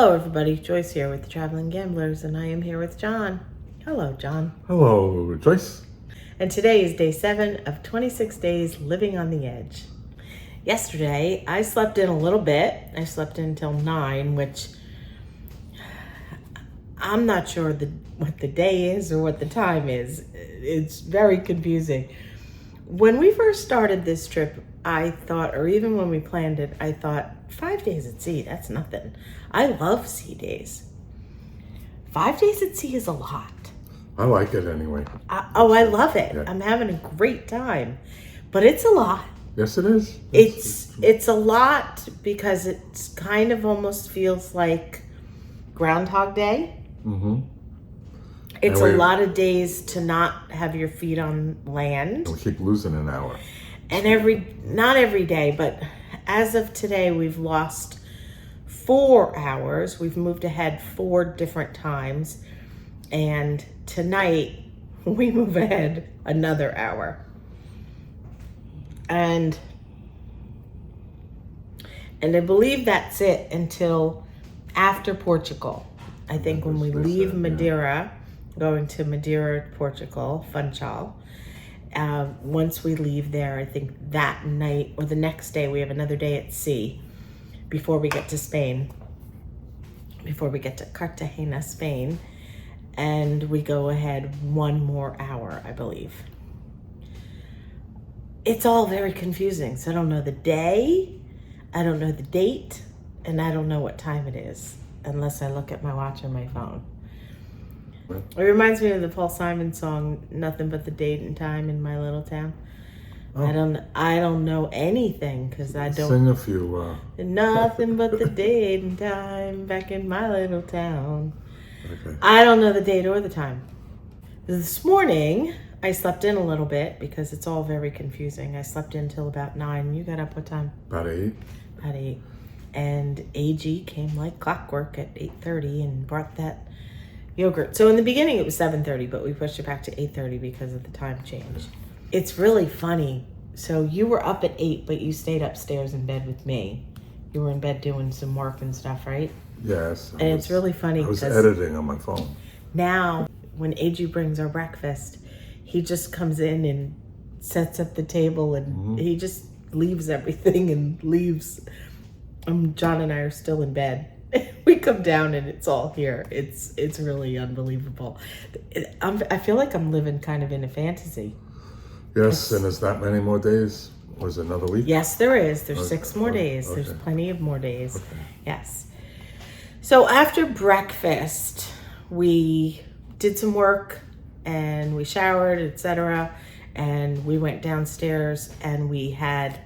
Hello everybody, Joyce here with the Traveling Gamblers, and I am here with Jon. Hello, Jon. Hello, Joyce. And today is day 7 of 26 days living on the edge. Yesterday, I slept in a little bit. I slept in until 9, which I'm not sure what the day is or what the time is. It's very confusing. When we first started this trip, I thought, or even when we planned it, I thought 5 days at sea, that's nothing. I love sea days. 5 days at sea is a lot. I like it anyway. I love it. Yeah. I'm having a great time, but it's a lot. Yes, it is. It's a lot because it's kind of almost feels like Groundhog Day. Mm-hmm. It's a lot of days to not have your feet on land. We keep losing an hour. And not every day, but as of today, we've lost 4 hours. We've moved ahead 4 different times. And tonight, we move ahead another hour. And I believe that's it until after Portugal. I think when we leave Madeira, going to Madeira, Portugal, Funchal. Once we leave there, I think that night or the next day, we have another day at sea before we get to Spain, before we get to Cartagena, Spain, and we go ahead 1 more hour, I believe. It's all very confusing. So I don't know the day, I don't know the date, and I don't know what time it is unless I look at my watch on my phone. It reminds me of the Paul Simon song, Nothing But the Date and Time in My Little Town. Oh. I don't know anything because I don't sing a few. Nothing but the date and time back in my little town. Okay. I don't know the date or the time. This morning, I slept in a little bit because it's all very confusing. I slept in till about 9. You got up what time? About 8. About 8. And AG came like clockwork at 8:30 and brought that yogurt. So in the beginning it was 7:30, but we pushed it back to 8:30 because of the time change. It's really funny. So you were up at 8, but you stayed upstairs in bed with me. You were in bed doing some work and stuff, right? Yes. And it's really funny. I was editing on my phone. Now, when AG brings our breakfast, he just comes in and sets up the table and he just leaves everything and leaves. Jon and I are still in bed. We come down and it's all here. It's really unbelievable. I feel like I'm living kind of in a fantasy. Yes, and there's not many more days. Was it another week? Yes, there is. There's 6 more days. Okay. There's plenty of more days. Okay. Yes. So after breakfast, we did some work and we showered, etc. And we went downstairs and we had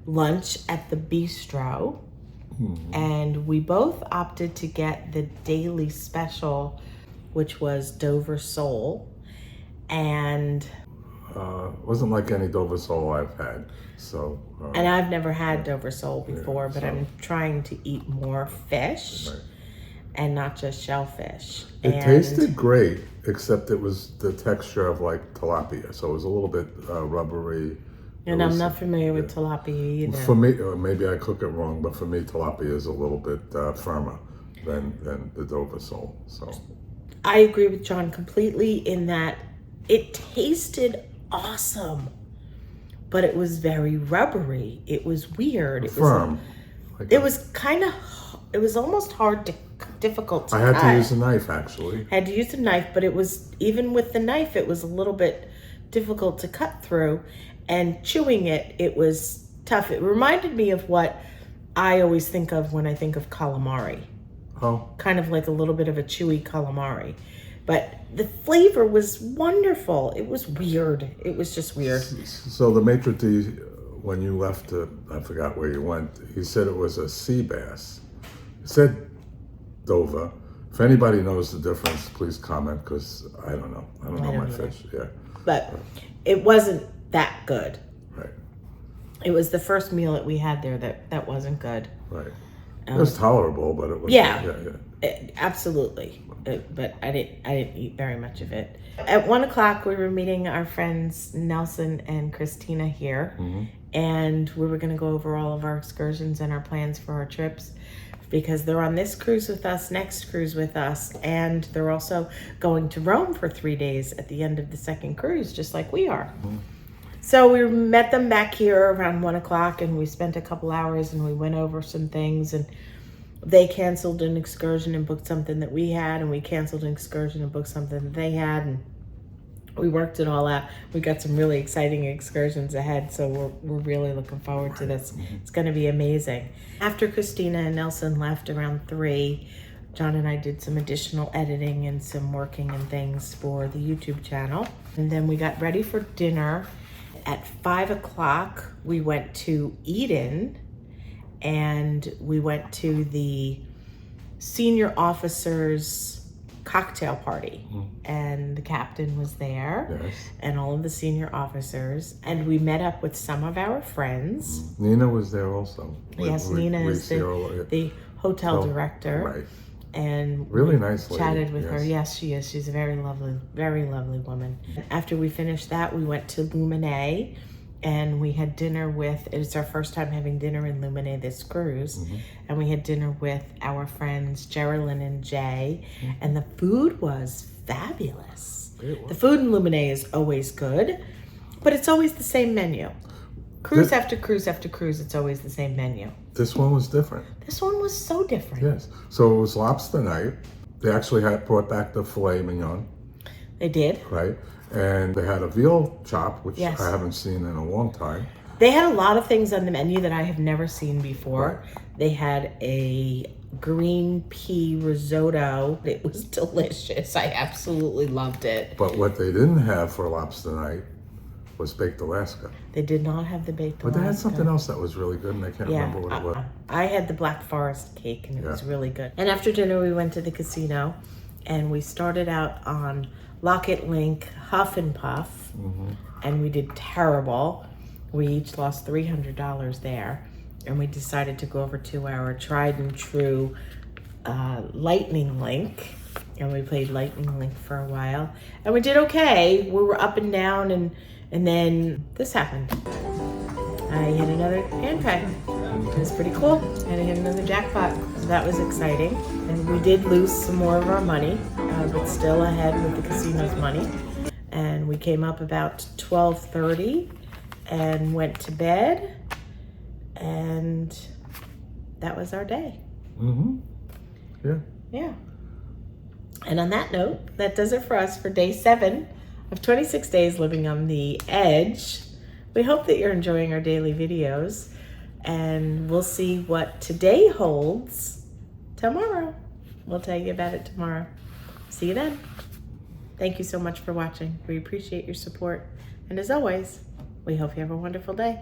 lunch at the bistro. And we both opted to get the daily special, which was Dover sole. And wasn't like any Dover sole I've had. So and I've never had Dover sole before, but I'm trying to eat more fish and not just shellfish. It tasted great, except it was the texture of like tilapia. So it was a little bit rubbery. And I'm not familiar with tilapia either. For me, maybe I cook it wrong, but for me, tilapia is a little bit firmer than the Dover sole. So I agree with Jon completely in that it tasted awesome, but it was very rubbery. It was weird. It firm. It was almost difficult to cut. I had to use a knife, actually. I had to use a knife, but it was, even with the knife, it was a little bit difficult to cut through. And chewing it was tough. It reminded me of what I always think of when I think of calamari. Oh. Kind of like a little bit of a chewy calamari. But the flavor was wonderful. It was weird. It was just weird. So the maitre d', when you left, I forgot where you went, he said it was a sea bass. It said Dover. If anybody knows the difference, please comment, because I don't know. I don't know my fish. Yeah. But it wasn't that good. Right. It was the first meal that we had there that wasn't good. Right. It was tolerable, but it was... Yeah. Absolutely. But I didn't eat very much of it. At 1 o'clock, we were meeting our friends Nelson and Christina here, and we were going to go over all of our excursions and our plans for our trips, because they're on this cruise with us, next cruise with us, and they're also going to Rome for 3 days at the end of the second cruise, just like we are. So we met them back here around 1 o'clock, and we spent a couple hours and we went over some things, and they canceled an excursion and booked something that we had, and we canceled an excursion and booked something that they had, and we worked it all out. We got some really exciting excursions ahead, so we're really looking forward to this. It's going to be amazing. After Christina and Nelson left around 3, Jon and I did some additional editing and some working and things for the YouTube channel. And then we got ready for dinner. At 5 o'clock, we went to Eden, and we went to the senior officers' cocktail party, and the captain was there, and all of the senior officers, and we met up with some of our friends. Nina was there also. Yes, Nina is the hotel director. Right. And really nice lady. Chatted with her. Yes, she is. She's a very lovely woman. After we finished that, we went to Lumine, and we had dinner with, it's our first time having dinner in Lumine this cruise, and we had dinner with our friends Geraldine and Jay, and the food was fabulous. The food in Lumine is always good, but it's always the same menu. Cruise after cruise after cruise, it's always the same menu. This one was different. This one was so different. Yes. So it was lobster night. They actually had brought back the filet mignon. They did. Right. And they had a veal chop, which I haven't seen in a long time. They had a lot of things on the menu that I have never seen before. They had a green pea risotto. It was delicious. I absolutely loved it. But what they didn't have for lobster night was baked Alaska. They did not have the baked Alaska. But they had something else that was really good, and I can't remember what it was. I had the Black Forest cake, and it was really good. And after dinner, we went to the casino, and we started out on Locket Link Huff and Puff, and we did terrible. We each lost $300 there, and we decided to go over to our tried and true Lightning Link, and we played Lightning Link for a while, and we did okay. We were up and down, and then this happened. I hit another hand peg. It was pretty cool. And I hit another jackpot. So that was exciting. And we did lose some more of our money, but still ahead with the casino's money. And we came up about 12:30 and went to bed. And that was our day. Yeah. And on that note, that does it for us for day 7 of 26 days living on the edge. We hope that you're enjoying our daily videos, and we'll see what today holds tomorrow. We'll tell you about it tomorrow. See you then. Thank you so much for watching. We appreciate your support. And as always, we hope you have a wonderful day.